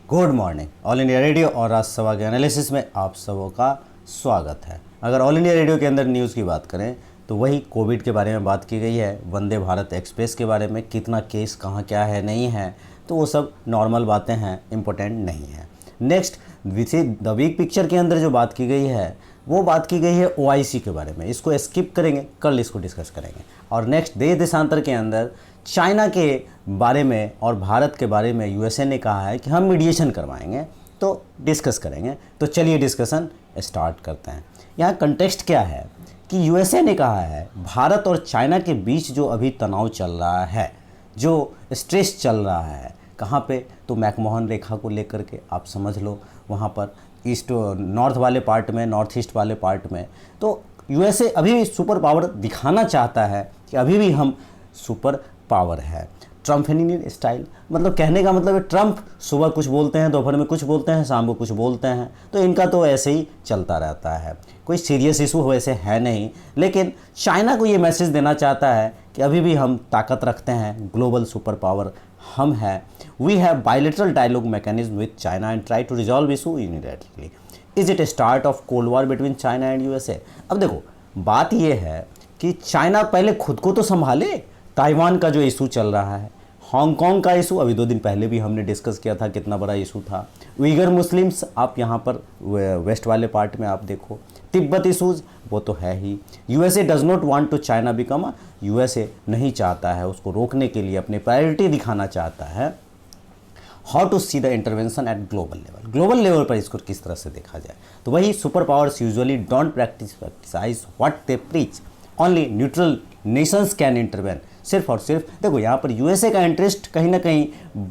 Good morning. All India radio और राजसभा के analysis में आप सबों का स्वागत है। अगर ऑल इंडिया रेडियो के अंदर न्यूज़ की बात करें तो वही कोविड के बारे में बात की गई है, वंदे भारत एक्सप्रेस के बारे में कितना केस कहाँ क्या है नहीं है, तो वो सब नॉर्मल बातें हैं, इम्पोर्टेंट नहीं है। नेक्स्ट द वीक पिक्चर के अंदर जो बात की गई है वो बात की गई है OIC के बारे में। इसको स्किप करेंगे, कल इसको डिस्कस करेंगे। और नेक्स्ट देश देशांतर के अंदर चाइना के बारे में और भारत के बारे में USA ने कहा है कि हम मीडिएशन करवाएंगे, तो डिस्कस करेंगे। तो चलिए डिस्कशन स्टार्ट करते हैं। यहाँ कंटेक्स्ट क्या है कि USA ने कहा है भारत और चाइना के बीच जो अभी तनाव चल रहा है, जो स्ट्रेस चल रहा है, कहाँ पे, तो मैकमोहन रेखा को लेकर के आप समझ लो, वहाँ पर ईस्ट नॉर्थ वाले पार्ट में, नॉर्थ ईस्ट वाले पार्ट में। तो USA अभी भी सुपर पावर दिखाना चाहता है कि अभी भी हम सुपर पावर है। ट्रम्पेनियन स्टाइल, मतलब कहने का मतलब है ट्रम्प सुबह कुछ बोलते हैं, दोपहर में कुछ बोलते हैं, शाम को कुछ बोलते हैं, तो इनका तो ऐसे ही चलता रहता है। कोई सीरियस इशू वैसे है नहीं, लेकिन चाइना को ये मैसेज देना चाहता है कि अभी भी हम ताकत रखते हैं, ग्लोबल सुपर पावर हम हैं। We have bilateral dialogue mechanism with China and try to resolve issue unilaterally. Is it a start of cold war between China and USA? अब देखो, बात ये है कि चाइना पहले खुद को तो संभाले। ताइवान का जो इशू चल रहा है, हांगकांग का इशू अभी 2 दिन पहले भी हमने डिस्कस किया था, कितना बड़ा इशू था। उइगर मुस्लिम्स आप यहाँ पर वेस्ट वाले पार्ट में आप देखो, तिब्बत इशूज़ वो तो है ही। USA does not want to China become, USA नहीं चाहता है, उसको रोकने के लिए अपनी प्रायोरिटी दिखाना चाहता है। How to see the intervention at global level, global level पर इसको किस तरह से देखा जाए, तो वही super powers usually don't practise what they preach, only neutral nations can intervene. सिर्फ और सिर्फ देखो, यहाँ पर USA का इंटरेस्ट कहीं ना कहीं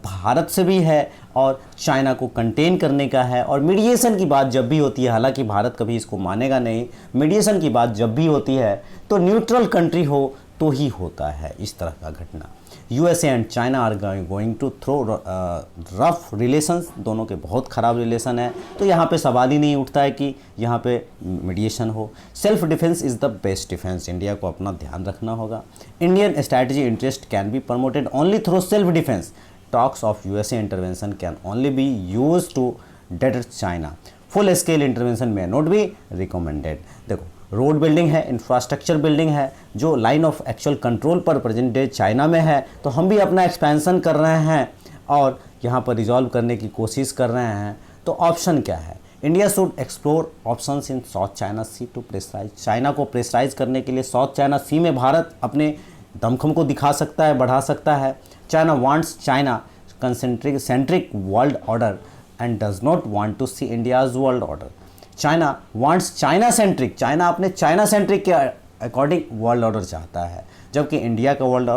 भारत से भी है और चाइना को कंटेन करने का है। और मीडिएशन की बात जब भी होती है, हालांकि भारत कभी इसको मानेगा नहीं, मीडिएशन की बात जब भी होती है तो न्यूट्रल कंट्री हो तो ही होता है इस तरह का घटना। USA and China are going to throw rough relations, दोनों के बहुत ख़राब रिलेशन है, तो यहाँ पे सवाल ही नहीं उठता है कि यहाँ पे मीडिएशन हो। Self defence is the best defence, India को अपना ध्यान रखना होगा। Indian strategy interest can be promoted only through self defence. Talks of USA intervention can only be use to deter China. Full scale intervention may not be recommended. देखो, road building है, infrastructure building है, जो line of actual control पर present day China में है, तो हम भी अपना एक्सपेंशन कर रहे हैं और यहाँ पर रिजॉल्व करने की कोशिश कर रहे हैं। तो ऑप्शन क्या है? India should explore options in South China sea to pressurise. China को प्रेशराइज करने के लिए साउथ चाइना सी में भारत अपने दमखम को दिखा सकता है, बढ़ा सकता है। China wants China centric world order and does not want to see India's world order. China wants China centric, China अपने चाइना सेंट्रिक के अकॉर्डिंग वर्ल्ड ऑर्डर चाहता है, जबकि इंडिया का वर्ल्ड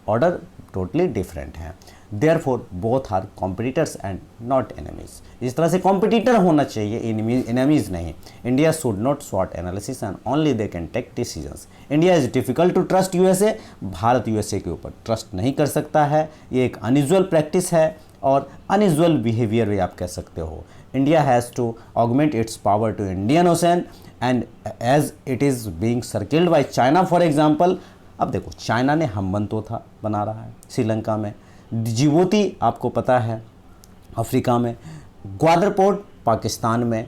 ऑर्डर टोटली डिफरेंट है। Therefore both are competitors and not enemies. इस तरह से कॉम्पिटिटर होना चाहिए, एनिमीज नहीं। इंडिया शुड नॉट स्वॉट analysis and only they can take decisions. India is difficult to trust USA, Bharat USA के ऊपर ट्रस्ट नहीं कर सकता है। ये एक अनयूजुअल प्रैक्टिस है और अनयूजुअल बिहेवियर भी आप कह सकते हो। India has to augment its power to Indian Ocean and as it is being circled by China for example। अब देखो, चाइना ने हम्बनतोता बना रहा है श्रीलंका में, जिबूती आपको पता है अफ्रीका में, ग्वादर पोर्ट पाकिस्तान में।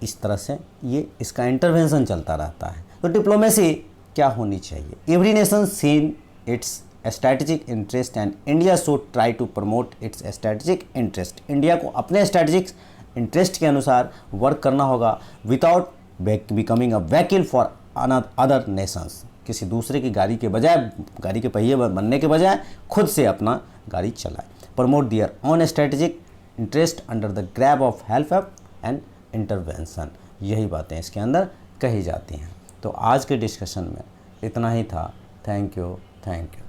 इस तरह से ये इसका इंटरवेंशन चलता रहता है। तो डिप्लोमेसी क्या होनी चाहिए? Every nation seen its strategic interest and India should try to promote its strategic interest. India को अपने स्ट्रैटेजिक इंटरेस्ट के अनुसार वर्क करना होगा, without becoming a vehicle for other nations. किसी दूसरे की गाड़ी के पहिए बनने के बजाय खुद से अपना गाड़ी चलाए। Promote their own strategic interest under the garb of help and intervention. यही बातें इसके अंदर कही जाती हैं। तो आज के डिस्कशन में इतना ही था। Thank you.